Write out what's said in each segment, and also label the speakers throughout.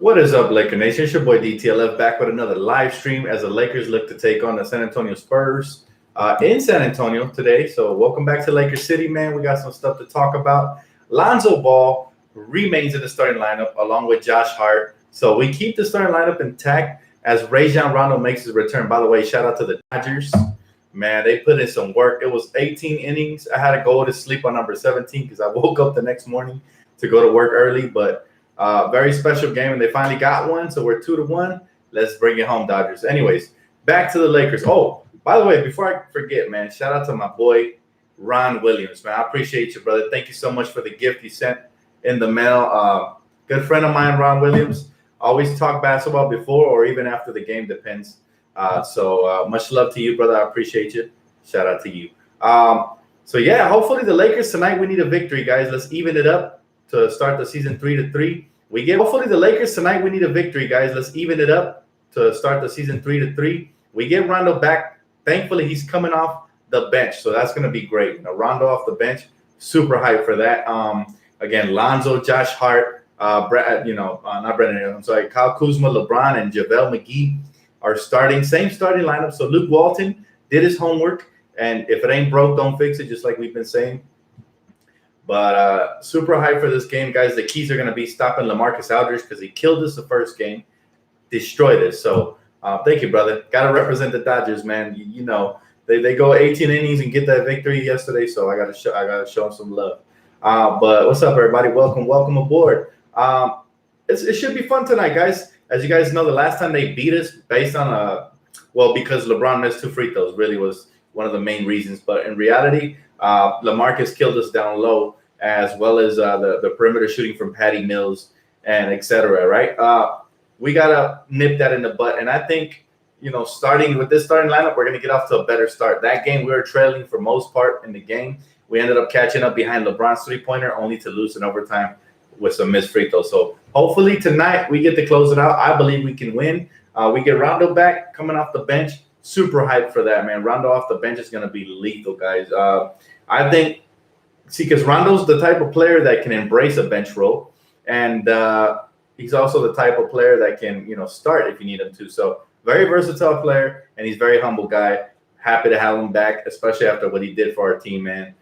Speaker 1: What is up, Laker Nation? It's your boy DTLF back with another live stream as the Lakers look to take on the San Antonio Spurs in San Antonio today. So welcome back to Laker City, man. We got some stuff to talk about. Lonzo Ball remains in the starting lineup along with Josh Hart. So we keep the starting lineup intact as Rajon Rondo makes his return. By the way, shout out to the Dodgers. Man, they put in some work. It was 18 innings. I had to go to sleep on number 17 because I woke up the next morning to go to work early, but very special game, and they finally got one. So we're 2-1. Let's bring it home, Dodgers. Anyways, back to the Lakers. Oh, by the way, before I forget, man, shout out to my boy Ron Williams, man. I appreciate you, brother. Thank you so much for the gift you sent in the mail. Good friend of mine, Ron Williams. Always talk basketball before or even after the game, depends. So much love to you, brother. I appreciate you. Shout out to you. So yeah, hopefully the Lakers tonight. We need a victory, guys. Let's even it up to start the season 3-3. Hopefully the Lakers tonight. We need a victory, guys. Let's even it up to start the season 3-3. We get Rondo back. Thankfully, he's coming off the bench, so that's going to be great. You know, Rondo off the bench, super hyped for that. Again, Lonzo, Josh Hart, not Brandon. I'm sorry, Kyle Kuzma, LeBron, and JaVale McGee are starting. Same starting lineup. So Luke Walton did his homework, and if it ain't broke, don't fix it. Just like we've been saying. But super hyped for this game, guys. The keys are going to be stopping LaMarcus Aldridge because he killed us the first game, destroyed us. So thank you, brother. Got to represent the Dodgers, man. You know they go 18 innings and get that victory yesterday. So I got to show them some love. But what's up, everybody? Welcome aboard. It should be fun tonight, guys. As you guys know, the last time they beat us based on because LeBron missed 2 free throws, really was one of the main reasons. But in reality, LaMarcus killed us down low, as well as the perimeter shooting from Patty Mills and etc. Right? We gotta nip that in the butt, and I think starting with this starting lineup, we're gonna get off to a better start. That game we were trailing for most part in the game. We ended up catching up behind LeBron's 3-pointer, only to lose in overtime with some missed free throws. So hopefully tonight we get to close it out. I believe we can win. We get Rondo back coming off the bench. Super hyped for that, man. Rondo off the bench is gonna be lethal, guys. I think. See, because Rondo's the type of player that can embrace a bench role, and he's also the type of player that can, start if you need him to. So very versatile player, and he's a very humble guy. Happy to have him back, especially after what he did for our team, man.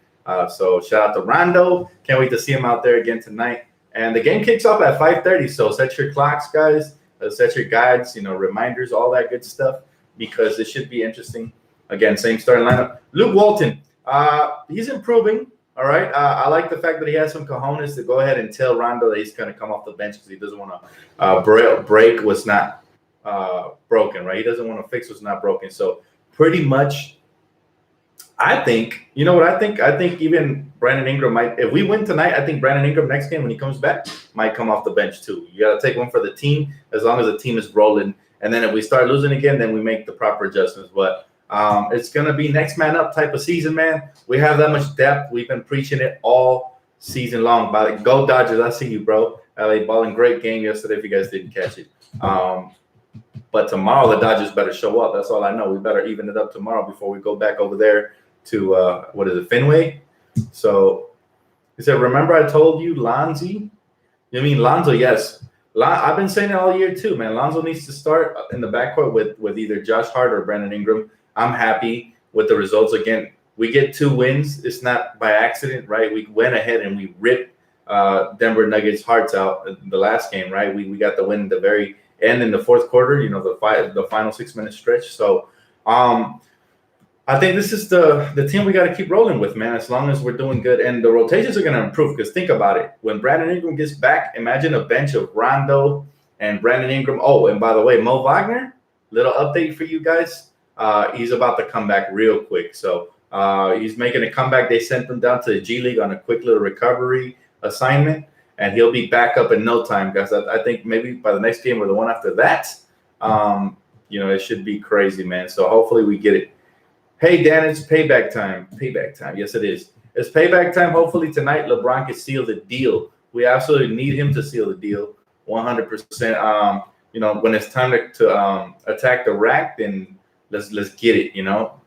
Speaker 1: So shout out to Rondo. Can't wait to see him out there again tonight. And the game kicks off at 5:30. So set your clocks, guys. Set your guides, reminders, all that good stuff, because it should be interesting. Again, same starting lineup. Luke Walton, he's improving. All right. I like the fact that he has some cojones to go ahead and tell Rondo that he's going to come off the bench because he doesn't want to break what's not broken, right? He doesn't want to fix what's not broken. So pretty much, I think, you know what I think? I think even Brandon Ingram might, if we win tonight, I think Brandon Ingram next game when he comes back might come off the bench too. You got to take one for the team as long as the team is rolling. And then if we start losing again, then we make the proper adjustments. But it's going to be next man up type of season, man. We have that much depth. We've been preaching it all season long. Go Dodgers. I see you, bro. LA balling, great game yesterday if you guys didn't catch it. But tomorrow the Dodgers better show up. That's all I know. We better even it up tomorrow before we go back over there to, Fenway? So he said, remember I told you Lonzy? You mean Lonzo? Yes. I've been saying it all year too, man. Lonzo needs to start in the backcourt with either Josh Hart or Brandon Ingram. I'm happy with the results. Again, we get 2 wins. It's not by accident, right? We went ahead and we ripped Denver Nuggets' hearts out in the last game, right? We got the win at the very end in the fourth quarter, the final 6-minute stretch. So I think this is the team we got to keep rolling with, man, as long as we're doing good. And the rotations are going to improve because think about it. When Brandon Ingram gets back, imagine a bench of Rondo and Brandon Ingram. Oh, and by the way, Mo Wagner, little update for you guys. He's about to come back real quick. So he's making a comeback. They sent him down to the G League on a quick little recovery assignment, and he'll be back up in no time, guys. I think maybe by the next game or the one after that, it should be crazy, man. So hopefully we get it. Hey, Dan, it's payback time. Payback time. Yes, it is. It's payback time. Hopefully tonight LeBron can seal the deal. We absolutely need him to seal the deal 100%. When it's time to attack the rack, then let's get it,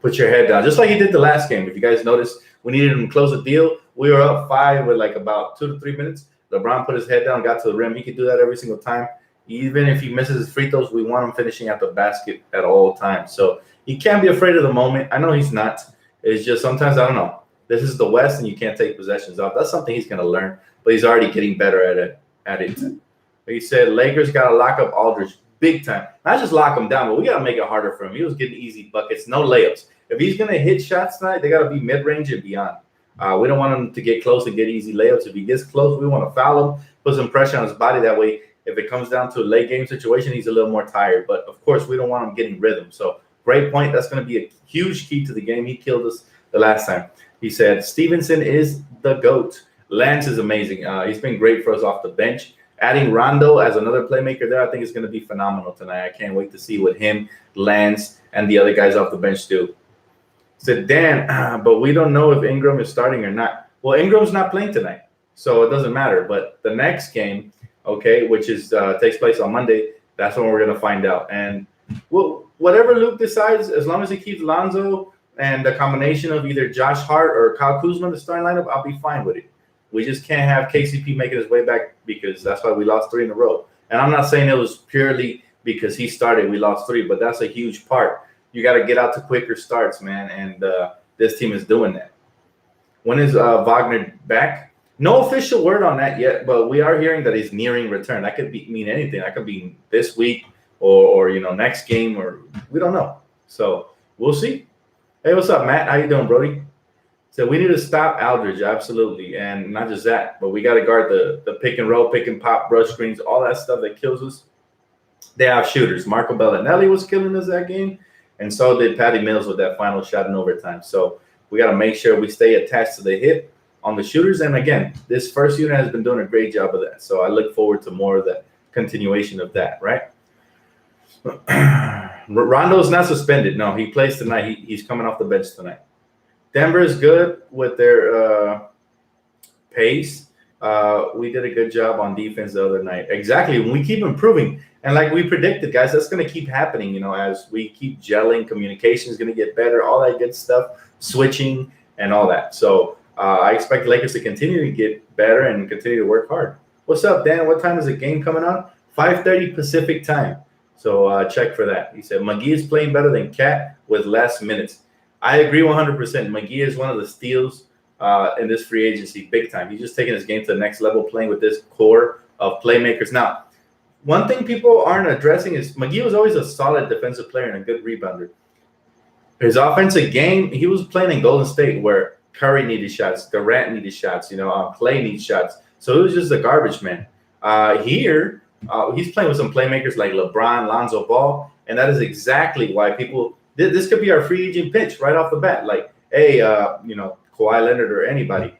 Speaker 1: Put your head down. Just like he did the last game. If you guys noticed, we needed him to close the deal. We were up 5 with like about 2 to 3 minutes. LeBron put his head down, got to the rim. He could do that every single time. Even if he misses his free throws, we want him finishing at the basket at all times. So he can't be afraid of the moment. I know he's not. It's just sometimes, I don't know. This is the West, and you can't take possessions off. That's something he's going to learn, but he's already getting better at it. He said Lakers got to lock up Aldridge big time. Not just lock him down, but we got to make it harder for him. He was getting easy buckets, no layups. If he's going to hit shots tonight, they got to be mid-range and beyond. We don't want him to get close and get easy layups. If he gets close, we want to foul him, put some pressure on his body. That way, if it comes down to a late game situation, he's a little more tired. But, of course, we don't want him getting rhythm. So, great point. That's going to be a huge key to the game. He killed us the last time. He said Stevenson is the GOAT. Lance is amazing. He's been great for us off the bench. Adding Rondo as another playmaker there, I think is going to be phenomenal tonight. I can't wait to see what him, Lance, and the other guys off the bench do. Said Dan, but we don't know if Ingram is starting or not. Well, Ingram's not playing tonight, so it doesn't matter. But the next game, okay, which is takes place on Monday, that's when we're going to find out. And well, whatever Luke decides, as long as he keeps Lonzo and the combination of either Josh Hart or Kyle Kuzma in the starting lineup, I'll be fine with it. We just can't have KCP making his way back because that's why we lost 3 in a row. And I'm not saying it was purely because he started, we lost 3, but that's a huge part. You got to get out to quicker starts, man, and this team is doing that. When is Wagner back? No official word on that yet, but we are hearing that he's nearing return. That could mean anything. That could be this week or next game, or we don't know. So we'll see. Hey, what's up, Matt? How you doing, Brody? So we need to stop Aldridge, absolutely. And not just that, but we got to guard the pick and roll, pick and pop, brush screens, all that stuff that kills us. They have shooters. Marco Bellinelli was killing us that game, and so did Patty Mills with that final shot in overtime. So we got to make sure we stay attached to the hip on the shooters. And, again, this first unit has been doing a great job of that. So I look forward to more of the continuation of that, right? Rondo's not suspended. No, he plays tonight. He's coming off the bench tonight. Denver is good with their pace. We did a good job on defense the other night. Exactly. When we keep improving, and like we predicted, guys, that's going to keep happening, as we keep gelling. Communication is going to get better, all that good stuff, switching and all that. So I expect the Lakers to continue to get better and continue to work hard. What's up, Dan? What time is the game coming on? 5:30 Pacific time. So check for that. He said McGee is playing better than Cat with less minutes. I agree 100%. McGee is one of the steals in this free agency, big time. He's just taking his game to the next level, playing with this core of playmakers. Now, one thing people aren't addressing is McGee was always a solid defensive player and a good rebounder. His offensive game, he was playing in Golden State where Curry needed shots, Durant needed shots, Clay needs shots. So it was just a garbage man. Here, he's playing with some playmakers like LeBron, Lonzo Ball, and that is exactly why people – this could be our free agent pitch right off the bat. Like, hey, Kawhi Leonard or anybody,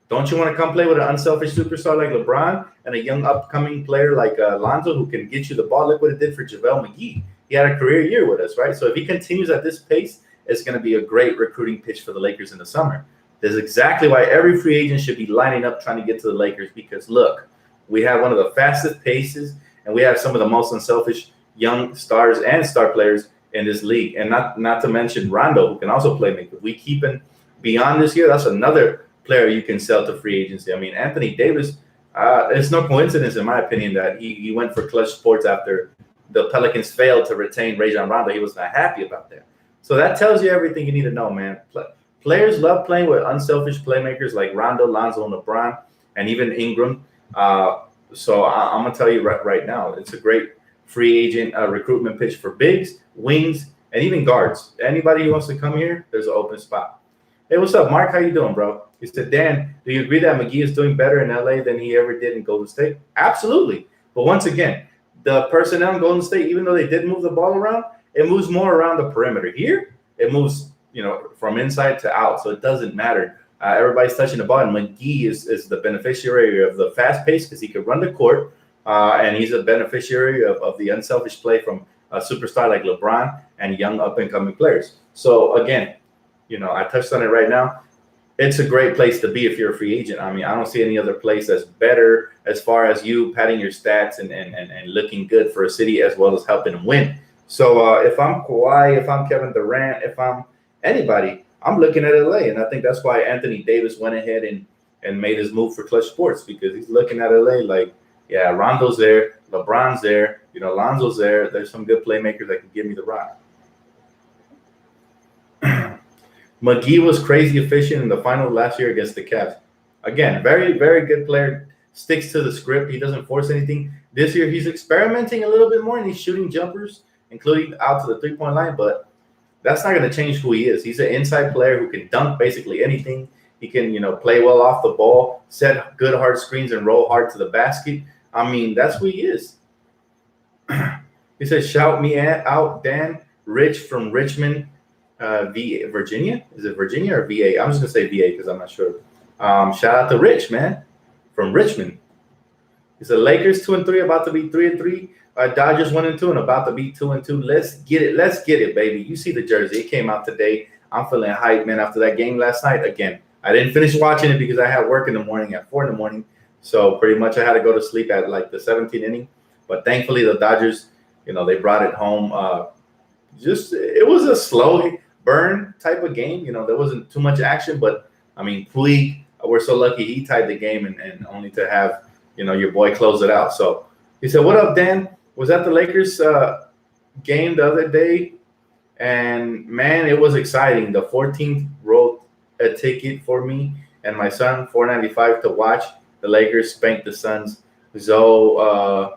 Speaker 1: don't you want to come play with an unselfish superstar like LeBron and a young upcoming player like Lonzo who can get you the ball? Look what it did for JaVale McGee. He had a career year with us, right? So if he continues at this pace, it's going to be a great recruiting pitch for the Lakers in the summer. This is exactly why every free agent should be lining up trying to get to the Lakers because, look, we have one of the fastest paces and we have some of the most unselfish young stars and star players in this league, and not to mention Rondo, who can also play make. If we keep him beyond this year, that's another player you can sell to free agency. I mean, Anthony Davis, it's no coincidence, in my opinion, that he went for Clutch Sports after the Pelicans failed to retain Rajon Rondo. He was not happy about that. So that tells you everything you need to know, man. Players love playing with unselfish playmakers like Rondo, Lonzo, and LeBron, and even Ingram. So I'm going to tell you right now, it's a great free agent recruitment pitch for bigs, wings, and even guards. Anybody who wants to come here, there's an open spot. Hey, what's up, Mark? How you doing, bro? He said, Dan, do you agree that McGee is doing better in LA than he ever did in Golden State? Absolutely. But once again, the personnel in Golden State, even though they did move the ball around, it moves more around the perimeter. Here, it moves, from inside to out, so it doesn't matter. Everybody's touching the ball, and McGee is the beneficiary of the fast pace because he could run the court. And he's a beneficiary of the unselfish play from a superstar like LeBron and young up-and-coming players. So, again, I touched on it right now. It's a great place to be if you're a free agent. I mean, I don't see any other place that's better as far as you padding your stats and looking good for a city as well as helping them win. So, if I'm Kawhi, if I'm Kevin Durant, if I'm anybody, I'm looking at LA. And I think that's why Anthony Davis went ahead and made his move for Clutch Sports because he's looking at LA like, yeah, Rondo's there, LeBron's there, Lonzo's there. There's some good playmakers that can give me the rock. McGee was crazy efficient in the final last year against the Cavs. Again, very, very good player. Sticks to the script. He doesn't force anything. This year, he's experimenting a little bit more, and he's shooting jumpers, including out to the three-point line. But that's not going to change who he is. He's an inside player who can dunk basically anything. He can, play well off the ball, set good hard screens, and roll hard to the basket. I mean, that's who he is. He says, shout me out, Dan. Rich from Richmond, Virginia. Is it Virginia or VA? I'm just going to say VA because I'm not sure. Shout out to Rich, man, from Richmond. He said, Lakers 2-3, about to be 3-3. Dodgers 1-2, and about to be 2-2. Let's get it. Let's get it, baby. You see the jersey. It came out today. I'm feeling hyped, man, after that game last night. Again, I didn't finish watching it because I had work in the morning at 4 in the morning. So pretty much I had to go to sleep at like the 17th inning. But thankfully the Dodgers, they brought it home. It was a slow burn type of game. There wasn't too much action. But, I mean, Puig, we're so lucky he tied the game and only to have, your boy close it out. So he said, what up, Dan? Was at the Lakers game the other day. And, man, it was exciting. The 14th wrote a ticket for me and my son, $4.95 to watch the Lakers spank the Suns. Zoe,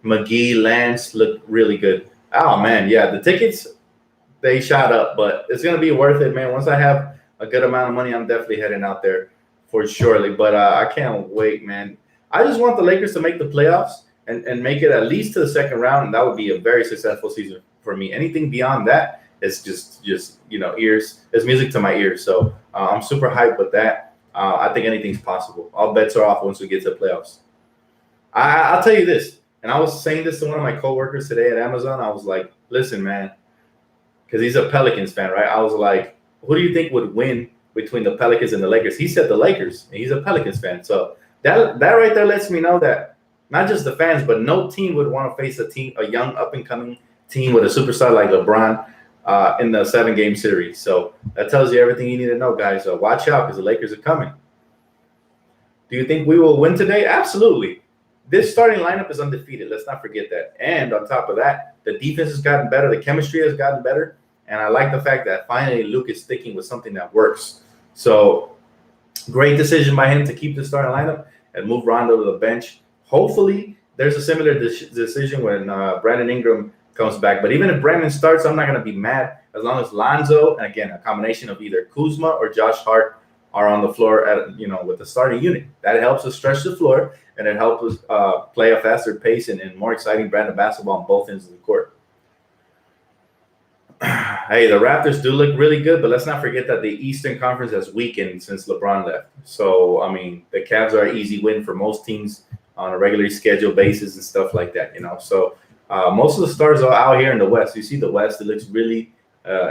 Speaker 1: McGee, Lance looked really good. Oh, man, yeah, the tickets, they shot up, but it's going to be worth it, man. Once I have a good amount of money, I'm definitely heading out there for surely. But I can't wait, man. I just want the Lakers to make the playoffs and make it at least to the second round, and that would be a very successful season for me. Anything beyond that is just ears. It's music to my ears. So I'm super hyped with that. I think anything's possible. All bets are off once we get to the playoffs. I'll tell you this, and I was saying this to one of my coworkers today at Amazon. I was like, listen, man, because he's a Pelicans fan, right? I was like, who do you think would win between the Pelicans and the Lakers? He said the Lakers, and he's a Pelicans fan. So that right there lets me know that not just the fans, but no team would want to face a young up-and-coming team with a superstar like LeBron in the 7-game series. So that tells you everything you need to know, guys. So watch out because the Lakers are coming. Do you think we will win today? Absolutely. This starting lineup is undefeated. Let's not forget that. And on top of that, the defense has gotten better. The chemistry has gotten better. And I like the fact that finally Luke is sticking with something that works. So great decision by him to keep the starting lineup and move Rondo to the bench. Hopefully there's a similar decision when Brandon Ingram comes back. But even if Brandon starts, I'm not going to be mad as long as Lonzo, and again, a combination of either Kuzma or Josh Hart are on the floor with the starting unit. That helps us stretch the floor, and it helps us play a faster pace and more exciting brand of basketball on both ends of the court. Hey, the Raptors do look really good, but let's not forget that the Eastern Conference has weakened since LeBron left. So, I mean, the Cavs are an easy win for most teams on a regularly scheduled basis and stuff like that, So most of the stars are out here in the West. You see the West, it looks really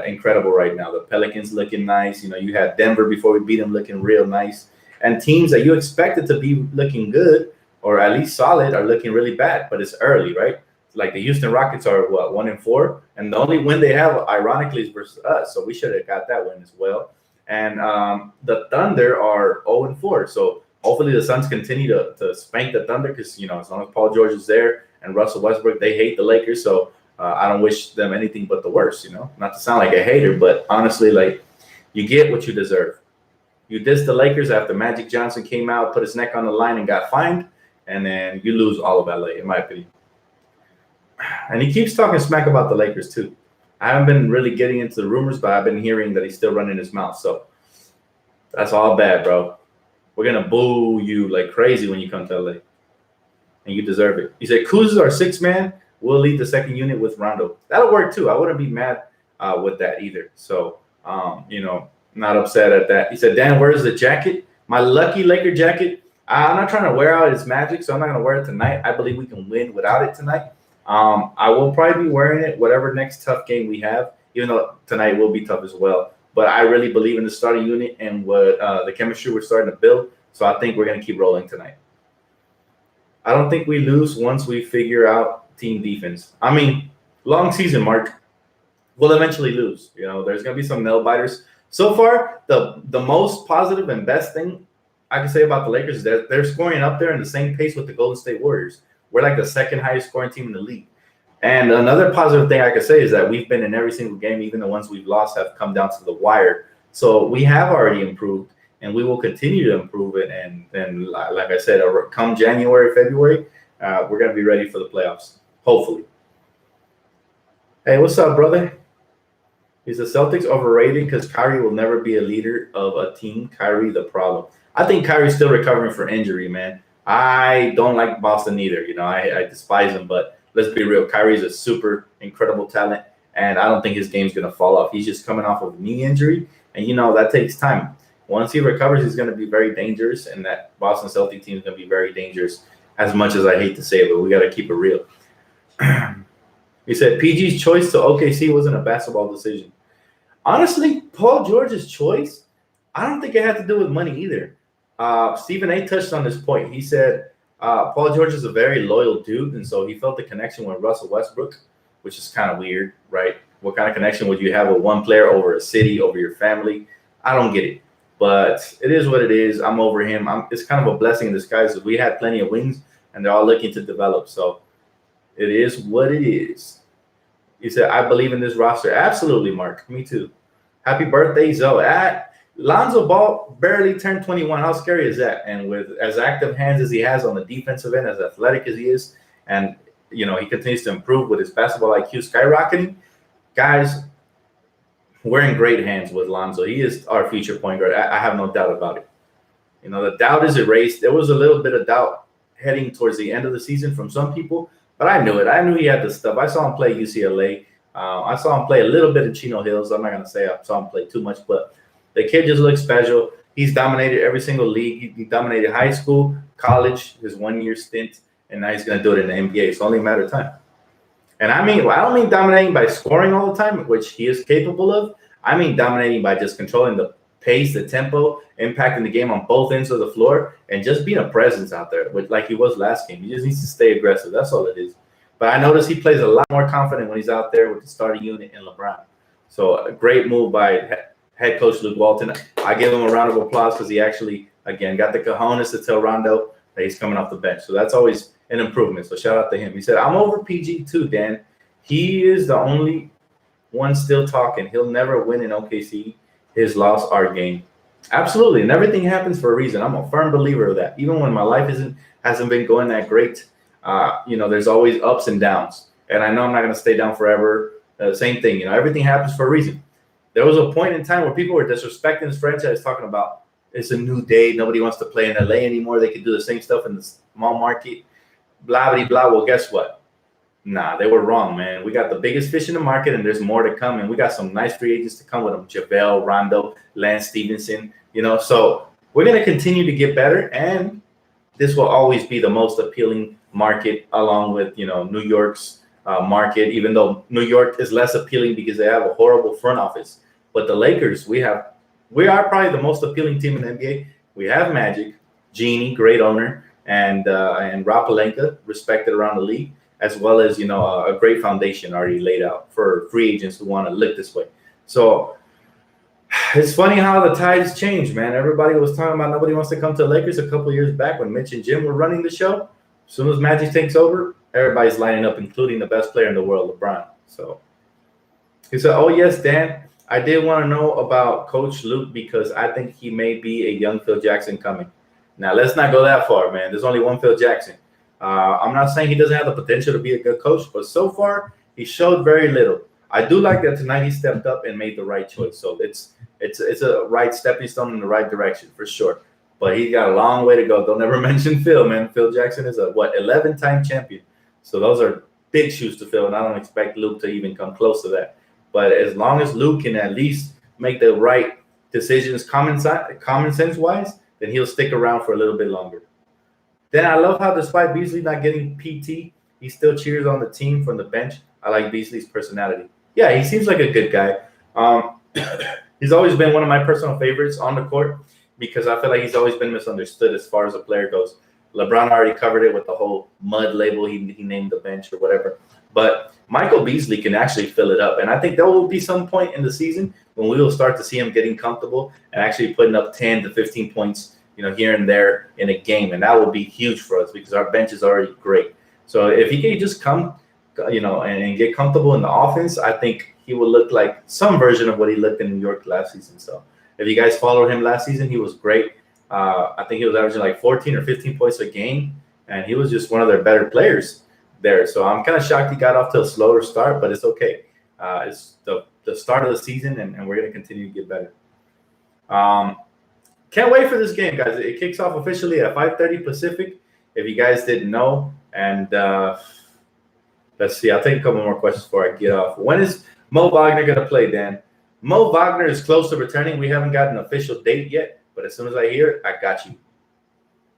Speaker 1: incredible right now. The Pelicans looking nice. You had Denver before we beat them looking real nice. And teams that you expected to be looking good or at least solid are looking really bad, but it's early, right? Like the Houston Rockets are, 1-4? And the only win they have, ironically, is versus us. So we should have got that win as well. And the Thunder are 0-4. So hopefully the Suns continue to spank the Thunder because, as long as Paul George is there and Russell Westbrook, they hate the Lakers. So I don't wish them anything but the worst, Not to sound like a hater, but honestly, like, you get what you deserve. You diss the Lakers after Magic Johnson came out, put his neck on the line, and got fined, and then you lose all of LA, in my opinion. And he keeps talking smack about the Lakers, too. I haven't been really getting into the rumors, but I've been hearing that he's still running his mouth. So that's all bad, bro. We're going to boo you like crazy when you come to LA. And you deserve it. He said, Kuz is our sixth man. We'll lead the second unit with Rondo. That'll work, too. I wouldn't be mad with that either. So, not upset at that. He said, Dan, where's the jacket? My lucky Laker jacket. I'm not trying to wear out his Magic, so I'm not going to wear it tonight. I believe we can win without it tonight. I will probably be wearing it whatever next tough game we have, even though tonight will be tough as well. But I really believe in the starting unit and what the chemistry we're starting to build. So I think we're going to keep rolling tonight. I don't think we lose once we figure out team defense. I mean, long season, Mark. We'll eventually lose. There's going to be some nail biters. So far, the most positive and best thing I can say about the Lakers is that they're scoring up there in the same pace with the Golden State Warriors. We're like the second highest scoring team in the league. And another positive thing I could say is that we've been in every single game, even the ones we've lost have come down to the wire. So we have already improved, and we will continue to improve it. And then, like I said, come January, February, we're going to be ready for the playoffs, hopefully. Hey, what's up, brother? Is the Celtics overrated because Kyrie will never be a leader of a team? Kyrie, the problem. I think Kyrie's still recovering from injury, man. I don't like Boston either. I despise him, but let's be real. Kyrie's a super incredible talent, and I don't think his game's going to fall off. He's just coming off of a knee injury, and, that takes time. Once he recovers, he's going to be very dangerous, and that Boston Celtics team is going to be very dangerous, as much as I hate to say it, but we got to keep it real. He said PG's choice to OKC wasn't a basketball decision. Honestly, Paul George's choice, I don't think it had to do with money either. Stephen A. touched on this point. He said Paul George is a very loyal dude, and so he felt the connection with Russell Westbrook, which is kind of weird, right? What kind of connection would you have with one player over a city, over your family? I don't get it, but it is what it is. I'm over him. It's kind of a blessing in disguise. We had plenty of wings, and they're all looking to develop, so it is what it is. He said, I believe in this roster. Absolutely, Mark. Me too. Happy birthday, Zoe. Lonzo Ball barely turned 21. How scary is that? And with as active hands as he has on the defensive end, as athletic as he is, and he continues to improve with his basketball IQ skyrocketing. Guys, we're in great hands with Lonzo. He is our future point guard. I have no doubt about it. The doubt is erased. There was a little bit of doubt heading towards the end of the season from some people, but I knew it. I knew he had the stuff. I saw him play UCLA. I saw him play a little bit in Chino Hills. I'm not going to say I saw him play too much, but the kid just looks special. He's dominated every single league. He dominated high school, college, his 1 year stint, and now he's going to do it in the NBA. It's only a matter of time. And I don't mean dominating by scoring all the time, which he is capable of. I mean dominating by just controlling the pace, the tempo, impacting the game on both ends of the floor, and just being a presence out there, like he was last game. He just needs to stay aggressive. That's all it is. But I noticed he plays a lot more confident when he's out there with the starting unit in LeBron. So a great move by head coach Luke Walton. I give him a round of applause because he actually, again, got the cojones to tell Rondo that he's coming off the bench. So that's always an improvement. So shout out to him. He said, I'm over PG too, Dan. He is the only one still talking. He'll never win in OKC. His loss, our game. Absolutely. And everything happens for a reason. I'm a firm believer of that. Even when my life hasn't been going that great, there's always ups and downs. And I know I'm not going to stay down forever. Same thing. everything happens for a reason. There was a point in time where people were disrespecting this franchise, talking about it's a new day. Nobody wants to play in LA anymore. They could do the same stuff in the small market. Blah, blah, blah. Well, guess what? Nah, they were wrong, man. We got the biggest fish in the market, and there's more to come. And we got some nice free agents to come with them. JaVale, Rondo, Lance Stevenson. So we're going to continue to get better. And this will always be the most appealing market, along with, New York's market, even though New York is less appealing because they have a horrible front office. But the Lakers, we are probably the most appealing team in the NBA. We have Magic, Genie, great owner, and Rob Pelinka, respected around the league, as well as, a great foundation already laid out for free agents who want to look this way. So it's funny how the tides change, man. Everybody was talking about nobody wants to come to the Lakers a couple of years back when Mitch and Jim were running the show. As soon as Magic takes over, everybody's lining up, including the best player in the world, LeBron. So he said, oh, yes, Dan, I did want to know about Coach Luke because I think he may be a young Phil Jackson coming. Now, let's not go that far, man. There's only one Phil Jackson. I'm not saying he doesn't have the potential to be a good coach, but so far he showed very little. I do like that tonight he stepped up and made the right choice. So it's a right stepping stone in the right direction for sure. But he got a long way to go. Don't ever mention Phil, man. Phil Jackson is a 11-time champion. So those are big shoes to fill, and I don't expect Luke to even come close to that. But as long as Luke can at least make the right decisions common sense wise, then he'll stick around for a little bit longer. Then I love how despite Beasley not getting PT, he still cheers on the team from the bench. I like Beasley's personality. Yeah, he seems like a good guy. He's always been one of my personal favorites on the court because I feel like he's always been misunderstood as far as a player goes. LeBron already covered it with the whole mud label he named the bench or whatever. But Michael Beasley can actually fill it up. And I think there will be some point in the season when we will start to see him getting comfortable and actually putting up 10 to 15 points here and there in a game, and that will be huge for us because our bench is already great. So if he can just come, and get comfortable in the offense, I think he will look like some version of what he looked in New York last season. So if you guys followed him last season, he was great. I think he was averaging like 14 or 15 points a game, and he was just one of their better players there. So I'm kind of shocked he got off to a slower start, but it's okay. It's the start of the season, and we're going to continue to get better. Can't wait for this game, guys. It kicks off officially at 5:30 Pacific, if you guys didn't know. And let's see. I'll take a couple more questions before I get off. When is Mo Wagner going to play, Dan? Mo Wagner is close to returning. We haven't got an official date yet, but as soon as I hear it, I got you.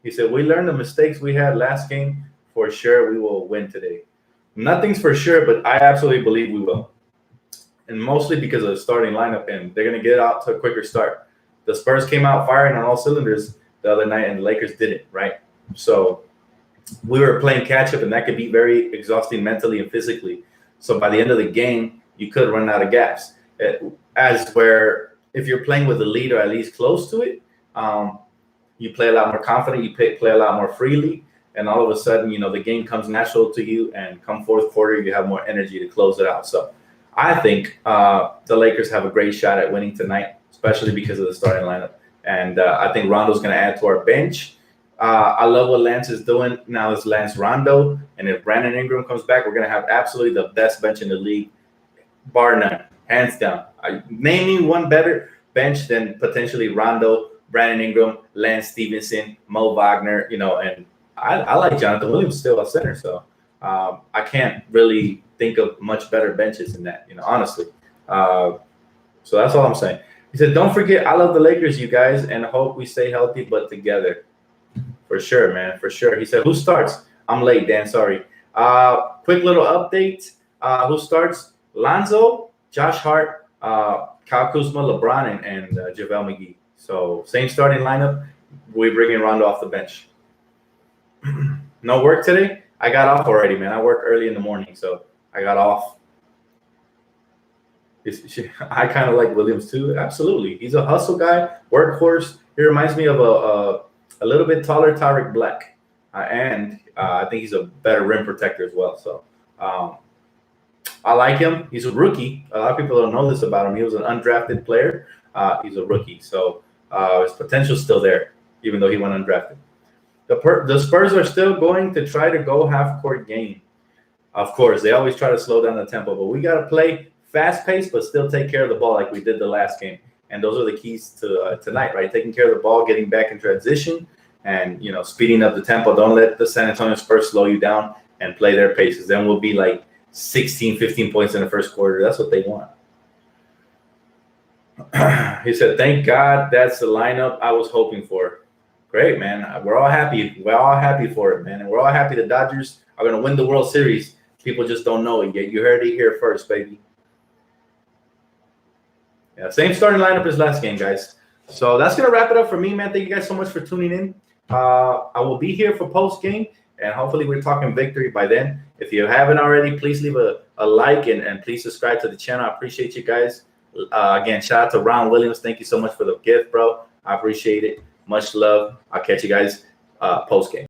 Speaker 1: He said, we learned the mistakes we had last game. For sure, we will win today. Nothing's for sure, but I absolutely believe we will. And mostly because of the starting lineup, and they're going to get out to a quicker start. The Spurs came out firing on all cylinders the other night, and the Lakers didn't, right? So we were playing catch-up, and that could be very exhausting mentally and physically. So by the end of the game, you could run out of gas. As where if you're playing with a lead or at least close to it, you play a lot more confident, you play a lot more freely, and all of a sudden, the game comes natural to you, and come fourth quarter, you have more energy to close it out. So I think the Lakers have a great shot at winning tonight, especially because of the starting lineup. And I think Rondo's going to add to our bench. I love what Lance is doing. Now it's Lance Rondo. And if Brandon Ingram comes back, we're going to have absolutely the best bench in the league, bar none, hands down. Name me one better bench than potentially Rondo, Brandon Ingram, Lance Stevenson, Mo Wagner, and I like Jonathan Williams still at center. So I can't really think of much better benches than that, honestly. So that's all I'm saying. He said, don't forget, I love the Lakers, you guys, and hope we stay healthy but together. For sure, man, for sure. He said, who starts? I'm late, Dan, sorry. Quick little update. Who starts? Lonzo, Josh Hart, Kyle Kuzma, LeBron, and JaVale McGee. So same starting lineup. We bring in Rondo off the bench. No work today? I got off already, man. I work early in the morning, so I got off. I kind of like Williams too. Absolutely. He's a hustle guy, workhorse. He reminds me of a little bit taller Tyreek Black. And I think he's a better rim protector as well. So I like him. He's a rookie. A lot of people don't know this about him. He was an undrafted player. He's a rookie. So his potential's still there, even though he went undrafted. The Spurs are still going to try to go half-court game. Of course, they always try to slow down the tempo, but we got to play fast-paced but still take care of the ball like we did the last game. And those are the keys to tonight, right? Taking care of the ball, getting back in transition, and, speeding up the tempo. Don't let the San Antonio Spurs slow you down and play their paces. Then we'll be like 16, 15 points in the first quarter. That's what they want. He said, thank God that's the lineup I was hoping for. Great, man. We're all happy. We're all happy for it, man. And we're all happy the Dodgers are going to win the World Series. People just don't know it yet. You heard it here first, baby. Yeah, same starting lineup as last game, guys. So that's going to wrap it up for me, man. Thank you guys so much for tuning in. I will be here for post-game, and hopefully we're talking victory by then. If you haven't already, please leave a like and please subscribe to the channel. I appreciate you guys. Again, shout out to Ron Williams. Thank you so much for the gift, bro. I appreciate it. Much love. I'll catch you guys post-game.